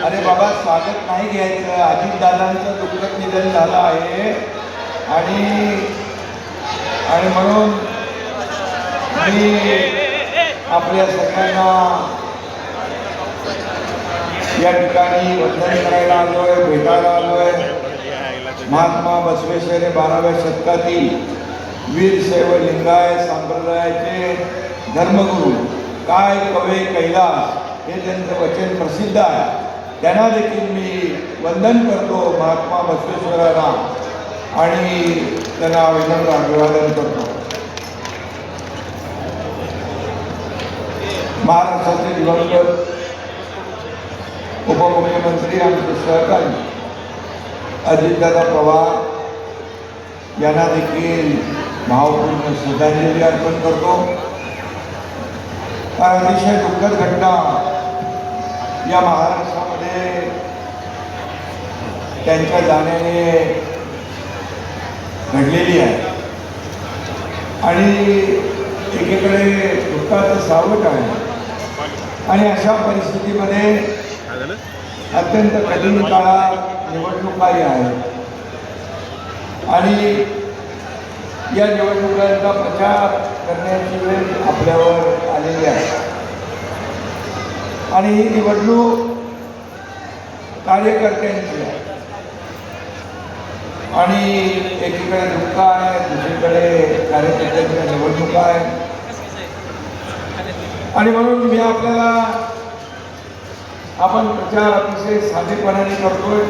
अरे बाबा, स्वागत नाही घ्यायचं. अजितदादांचं दुःखद निधन झालं आहे आणि आणि म्हणून मी आपल्या सगळ्यांना या ठिकाणी वंदन करायला आलोय, भेटायला आलोय. महात्मा बसवेश्वर हे 12व्या शतकातील वीरशैव लिंगायत संप्रदायाचे धर्मगुरू काय कवे कैलास हे त्यांचं वचन प्रसिद्ध आहे. त्यांना देखील मी वंदन करतो, महात्मा बसवेश्वरांना, आणि त्यांना विनम्र अभिवादन करतो. महाराष्ट्राचे दिवंगत उपमुख्यमंत्री आमचे सहकारी अजितदादा पवार यांना देखील भावपूर्ण श्रद्धांजली अर्पण करतो. अतिशय दुःखद घटना या महाराष्ट्रामध्ये त्यांच्या जाण्याने घडलेली आहे आणि एकीकडे दुःखाचं सावट आहे. आणि अशा परिस्थितीमध्ये अत्यंत कठीण काळात निवडणुकाही आहेत आणि या निवडणुकांचा प्रचार करण्याची वेळ आपल्यावर आलेली आहे. आणि ही निवडणूक कार्यकर्त्यांची आहे आणि एकीकडे दुःख आहे, दुसरीकडे कार्यकर्त्यांच्या निवडणुका आहे. आणि म्हणून मी आपल्याला आपण प्रचार अतिशय साधेपणाने करतोय.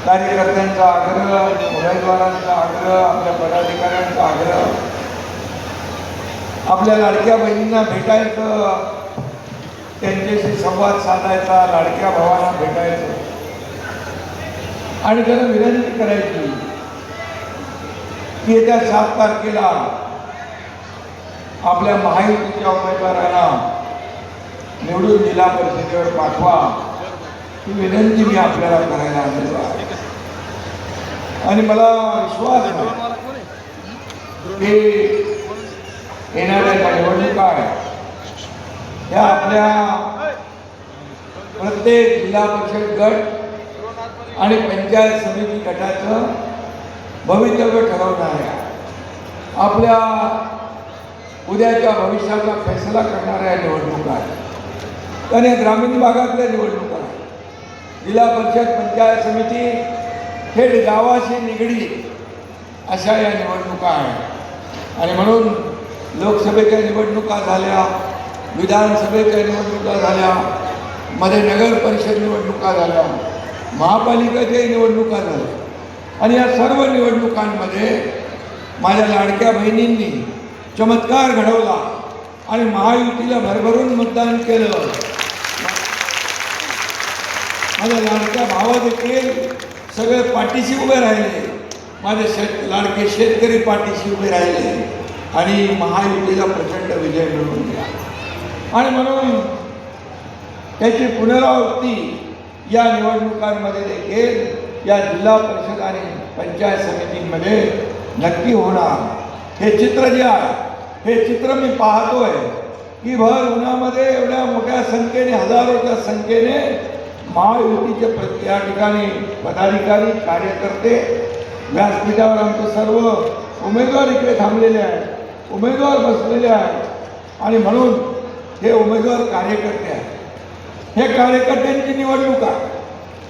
कार्यकर्त्यांचा आग्रह, उमेदवारांचा आग्रह, आपल्या पदाधिकाऱ्यांचा आग्रह, आपल्या लाडक्या बहिणींना भेटायचं, त्यांच्याशी संवाद साधायचा, लाडक्या भावांना भेटायचं आणि त्यांना विनंती करायची की येत्या 7 तारखेला आपल्या महायुतीच्या उमेदवारांना निवडून जिल्हा परिषदेवर पाठवा. ही विनंती मी आपल्याला करायला आलेलो आहे. आणि मला विश्वास आहे की येणाऱ्या ज्या निवडणुका आहेत त्या आपल्या प्रत्येक जिल्हा परिषद गट आणि पंचायत समिती गटाचं भवितव्य ठरवणार आहे. आपल्या उद्याच्या भविष्याचा फैसला करणाऱ्या निवडणुका आहेत. आणि ग्रामीण भागातल्या निवडणुका आहेत. जिल्हा परिषद, पंचायत समिती थेट गावाशी निगडीत अशा या निवडणुका आहेत. आणि म्हणून लोकसभेच्या निवडणुका झाल्या, विधानसभेच्या निवडणुका झाल्या, मध्ये नगर परिषद निवडणुका झाल्या, महापालिकेच्या निवडणुका झाल्या. आणि या सर्व निवडणुकांमध्ये माझ्या लाडक्या बहिणींनी चमत्कार घडवला आणि महायुतीला भरभरून मतदान केलं. माझ्या लाडक्या भावा देखील सगळे पाठीशी उभे राहिले. माझे लाडके शेतकरी पाठीशी उभे राहिले आणि महायुतीला प्रचंड विजय मिळवून दिला. आणि म्हणून त्याची पुनरावृत्ती या निवडणुकांमध्ये देखील या जिल्हा परिषद आणि पंचायत समितीमध्ये नक्की होणार. हे चित्र जे आहे, हे चित्र मी पाहतोय की भर उन्हामध्ये एवढ्या मोठ्या संख्येने, हजारोच्या संख्येने महायुतीचे या ठिकाणी पदाधिकारी, कार्यकर्ते, व्यासपीठावर आमचे सर्व उमेदवार इकडे थांबलेले आहेत, उमेदवार बसलेले आहेत. आणि म्हणून हे उमेदवार कार्यकर्ते आहेत. हे कार्यकर्त्यांची निवडणूक आहे.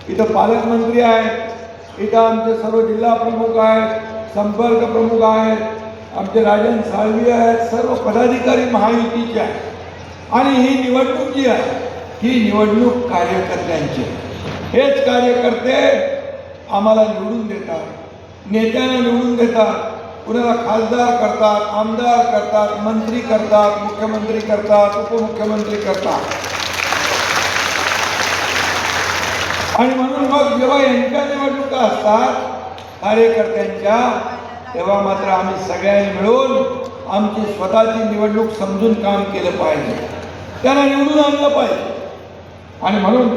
इथं पालकमंत्री आहेत, इथं आमचे सर्व जिल्हा प्रमुख आहेत, संपर्क प्रमुख आहेत, आमचे राजन साळवी आहेत, सर्व पदाधिकारी महायुतीचे आहेत. आणि ही निवडणूक जी आहे ही निवडणूक कार्यकर्त्यांची. हेच कार्यकर्ते आम्हाला निवडून देतात, नेत्यांना निवडून देतात, कुणाला खासदार करतात, आमदार करतात, मंत्री करतात, मुख्यमंत्री करतात, उपमुख्यमंत्री करतात. आणि म्हणून मग जेव्हा यांच्या निवडणुका असतात कार्यकर्त्यांच्या, तेव्हा मात्र आम्ही सगळ्यांनी मिळून आमची स्वतःची निवडणूक समजून काम केलं पाहिजे, त्यांना निवडून आणलं पाहिजे. आणि म्हणून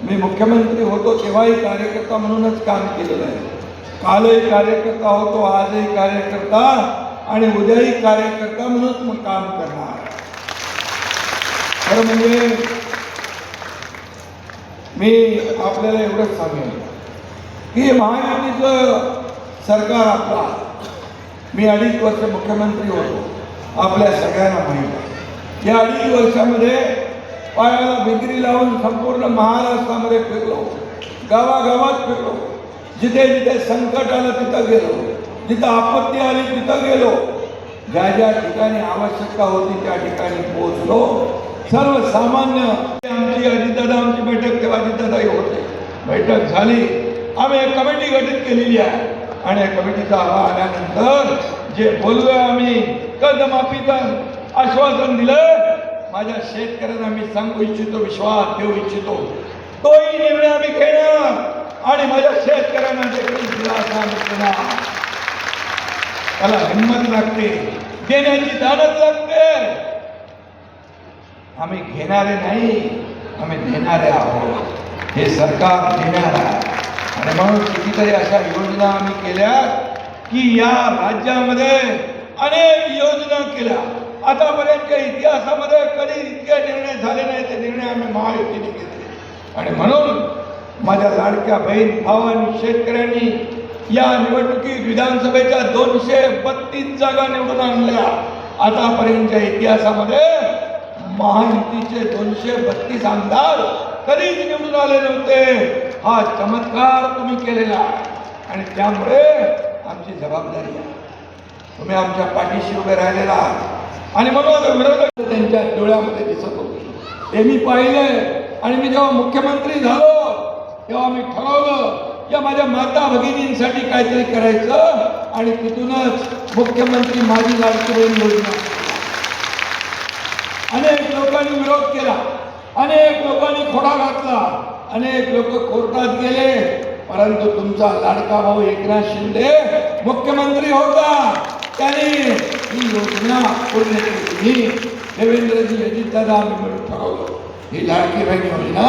मी मुख्यमंत्री होतो तेव्हाही कार्यकर्ता म्हणूनच काम केलेलं आहे. कालही कार्यकर्ता होतो, आजही कार्यकर्ता आणि उद्याही कार्यकर्ता म्हणून मग काम करणार. खरं म्हणजे मी आपल्याला एवढंच सांगेन की महायुतीचं सरकार आपला, मी 2.5 वर्ष मुख्यमंत्री होतो, आपल्या सगळ्यांना माहीत आहे. या 2.5 वर्षामध्ये पायाला बिगरी लावून संपूर्ण महाराष्ट्रामध्ये फिरलो, गावागावात फिरलो, जिथे जिथे संकट आलं तिथं गेलो, जिथं आपत्ती आली तिथं गेलो, ज्या ज्या ठिकाणी आवश्यकता होती त्या ठिकाणी पोहोचलो. सर्वसामान्य आमची आमची बैठक तेव्हा अजितदादाही होते, बैठक झाली, आम्ही एक कमिटी गठीत केलेली आहे आणि या कमिटीचा अहवाल आल्यानंतर जे बोललोय आम्ही, कर्जमाफीचं आश्वासन दिलं, माझ्या शेतकऱ्यांना मी सांगू इच्छितो, विश्वास देऊ इच्छितो, तोही निर्णय आम्ही घेणार आणि माझ्या शेतकऱ्यांना देखील दिलासा देणार. त्याला हिंमत लागते, देण्याची दानत लागते. आम्ही घेणारे नाही, आम्ही देणारे आहोत. हे सरकार देणार आहे आणि म्हणून कितीतरी अशा योजना आम्ही केल्या की या राज्यामध्ये अनेक योजना केल्या. आतापर्यंतच्या इतिहासामध्ये कधी इतके निर्णय झाले नाही, ते निर्णय आम्ही महायुतीने घेतले. आणि म्हणून माझ्या लाडक्या बहीण भावांनी, शेतकऱ्यांनी या निवडणुकीत विधानसभेच्या 232 जागा निवडून आणल्या. आतापर्यंतच्या इतिहासामध्ये महायुतीचे 232 आमदार कधीच निवडून आले नव्हते. हा चमत्कार तुम्ही केलेला आहे आणि त्यामुळे आमची जबाबदारी आहे. तुम्ही आमच्या पाठीशी उभे राहिलेला आहात आणि म्हणून विरोधक त्यांच्या डोळ्यामध्ये दिसत होते, ते मी पाहिले. आणि मी जेव्हा मुख्यमंत्री झालो तेव्हा मी ठरवलं या माझ्या माता भगिनींसाठी काहीतरी करायचं आणि तिथूनच मुख्यमंत्री माझी लाडकी बहीण योजना. अनेक लोकांनी विरोध केला, अनेक लोकांनी खोडा घातला, अनेक लोक कोर्टात गेले, परंतु तुमचा लाडका भाऊ एकनाथ शिंदे मुख्यमंत्री होता, त्यांनी ही योजना पूर्ण केली. देवेंद्रजी अजितदादा आम्ही मिळून ठरवलं ही लाडकी बहीण योजना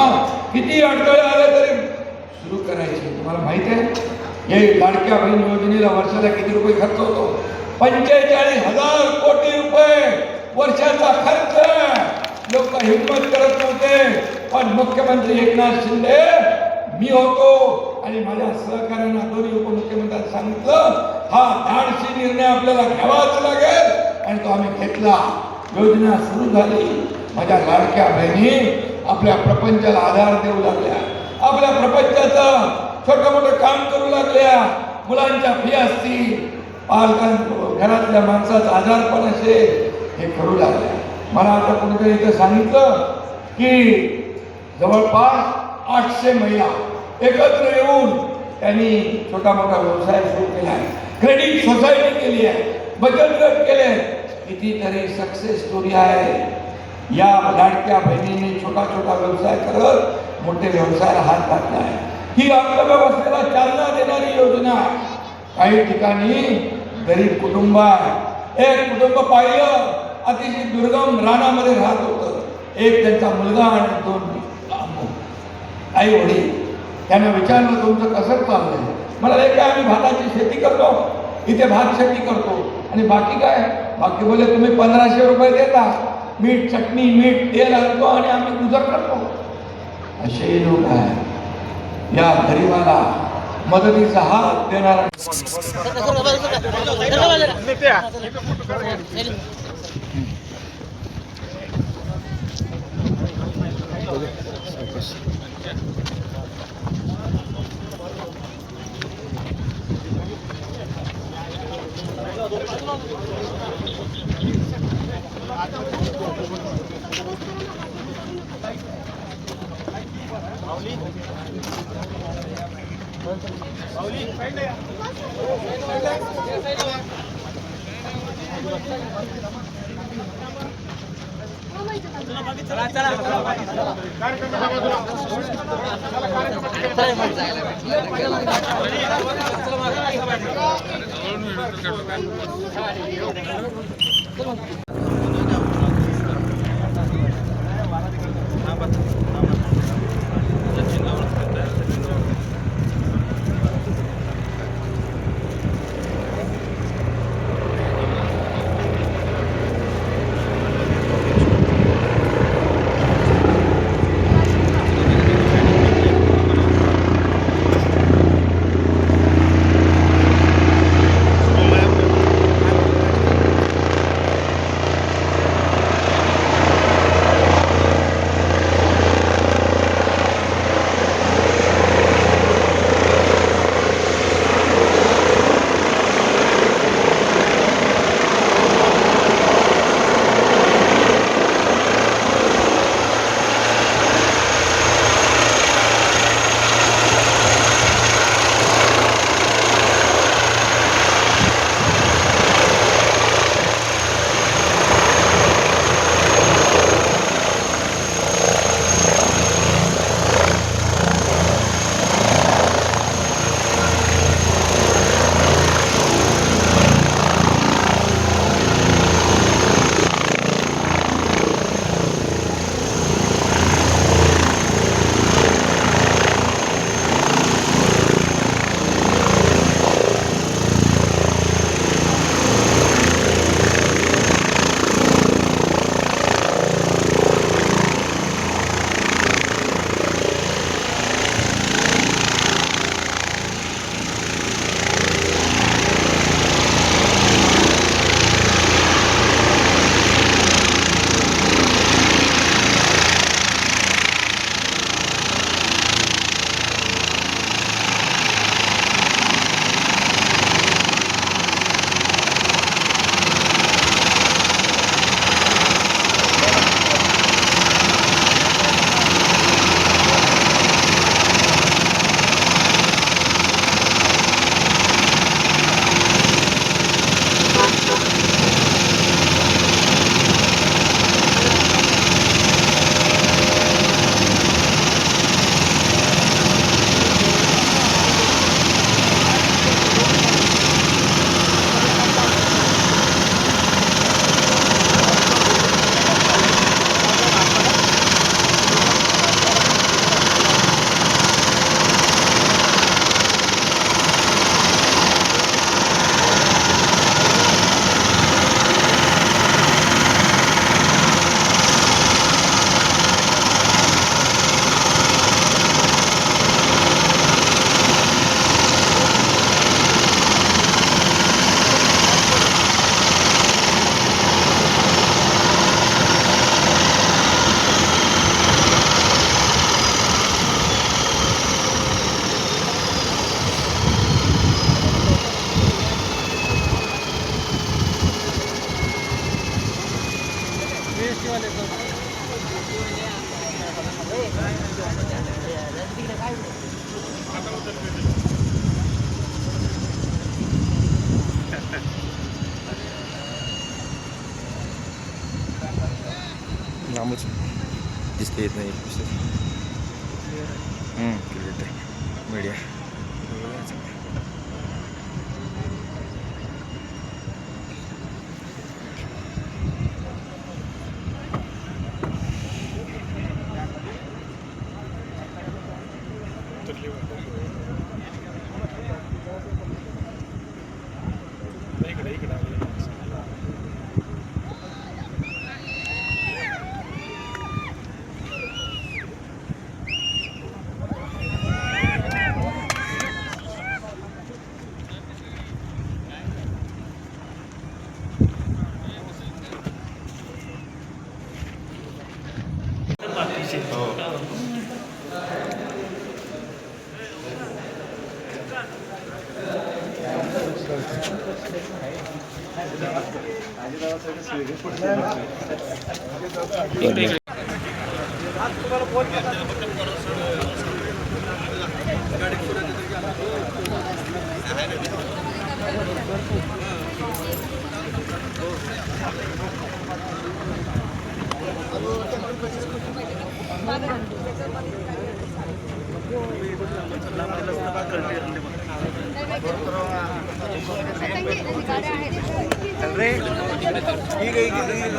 किती अडथळे आले तरी सुरू करायची. तुम्हाला माहित आहे हे लाडक्या बहीण योजनेला वर्षाला किती रुपये खर्च होतो? 45,000 कोटी रुपये वर्षाचा खर्च. लोक हिंमत करत नव्हते, पण मुख्यमंत्री एकनाथ शिंदे मी होतो आणि माझ्या सहकार्यांना, दोन्ही उपमुख्यमंत्र्यांना सांगितलं हा धाडसी निर्णय आपल्याला घ्यावाच लागेल आणि तो आम्ही घेतला. योजना सुरू झाली. माझ्या लाडक्या बहिणी आपल्या प्रपंचाला आधार देऊ लागल्या, आपल्या प्रपंचाचं छोटं मोठं काम करू लागल्या. मुलांच्या फी असतील, पालकांना घरातल्या माणसाचा आजारपण असेल, हे करू लागल्या. मला आता कोणीतरी इथं सांगितलं की जवळपास 800 महिला एकत्र येऊन त्यांनी छोटा मोठा व्यवसाय सुरू केला आहे, क्रेडिट सोसायटी केली आहे, बचत गट केले. कितीतरी सक्सेस स्टोरी आहे. या लाडक्या बहिणींनी छोटा छोटा व्यवसाय करत मोठे व्यवसायाला हात घातला आहे. ही अर्थव्यवस्थेला चालना देणारी योजना आहे. काही ठिकाणी गरीब कुटुंब आहे, एक कुटुंब पाहिलं अतिशय दुर्गम रानामध्ये राहत होतं. एक त्यांचा मुलगा आणि 2 आई वडील. त्यांना विचारलं तुमचं कसं चाललंय? मला काय आम्ही भाताची शेती करतो, इथे भात शेती करतो आणि बाकी काय? बाकी बोले तुम्ही 1500 रुपये देता, मीठ चटणी मीठ तेल आणतो आणि आम्ही गुजर करतो. असे लोक आहेत. या गरिबाला मदतीचा हात देणारा लांबच दिसते येत नाही क्रिकेट मीडिया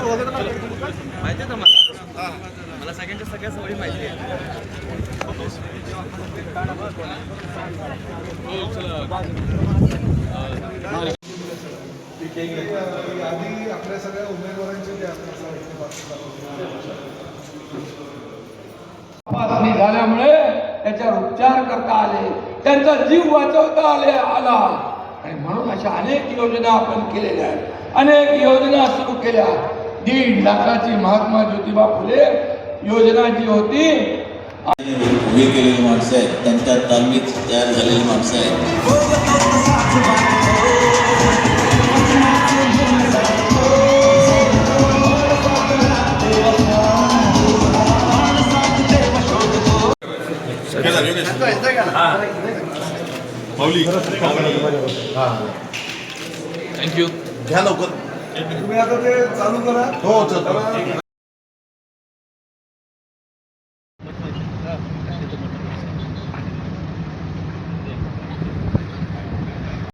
माहिती आहे मला सगळ्यांच्या सगळ्या सवयी माहिती आहे. आधी आपल्या सगळ्या उमेदवारांचे तपासणी झाल्यामुळे त्याच्यावर उपचार करता आले, त्यांचा जीव वाचवता आला आणि म्हणून अशा अनेक योजना आपण केलेल्या आहेत, अनेक योजना सुरू केल्या. 1.5 लाखाची महात्मा ज्योतिबा फुले योजना जी होती, उभी केलेली माणसं आहेत, त्यांच्या तालमीत तयार झालेली माणसं आहेत. थँक्यू. तुम्ही आता ते चालू करा. हो.